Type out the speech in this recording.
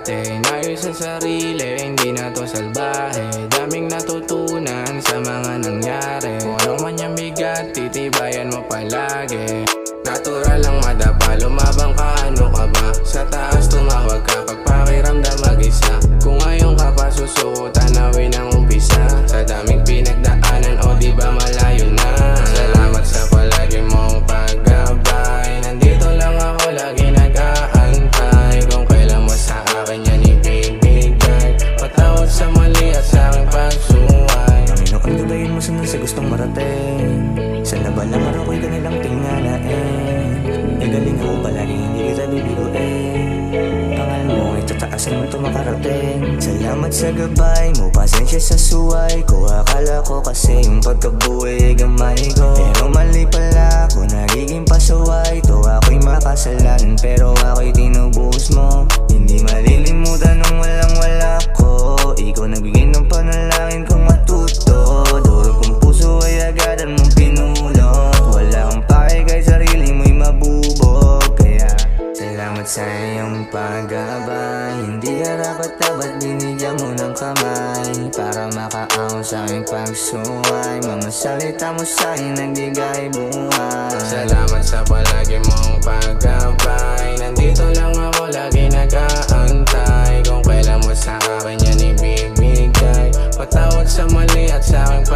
dati. Inayos ang sarili, hindi na to salbahe. Daming natutunan sa mga nangyari. Kung ano man yung bigat, titibayan mo palagi. Natural lang madapa, lumabang ka, ano ka ba? Sa taas tumawag ka, pagpakiramdam mag-isa. Kung ngayon ka pa susuko, tanawin ang umpisa. Sa daming pinagdaanan, o di ba malayo na. Salamat sa palagi mong paggabay. Nandito lang ako, lagi nag-aantay. Kung kailan mo sa akin yan ibibigay. Patawad sa mali at sa aking pagsuway. Panginoon kang dudayin mo sunod sa gustong marating. Sa laban ng araw ko'y kanilang tingalain. Nagaling ako palagi, hindi kita bibiruin. Pangalan mo ay tataasan mo ito makarating. Salamat sa gabay mo, pasensya sa suway ko. Akala ko kasi yung pagkabuhay ay gamay ko. Pero mali pala ako, nagiging pasaway to. Ako'y makasalanan pero ako'y tinubuhos mo. Hindi malilimutan nung walang wala ko. Ikaw nagbigay ng panalangin kong matuto. Durog kong puso ay agadan mong pinulot. Wala kang pake kahit sarili mo'y mabubog. Kaya salamat sa iyong paggabay. Hindi karapat-dapat binigyan mo ng kamay para makaahon sa aking pagsuway. Mga salita mo sa'kin nagbigay buhay. Salamat sa palagi mong paggabay. Nandito lang ako, lagi nag-aantay. Kung kailan mo sa akin yan ibibigay. Patawad sa mali at sa aking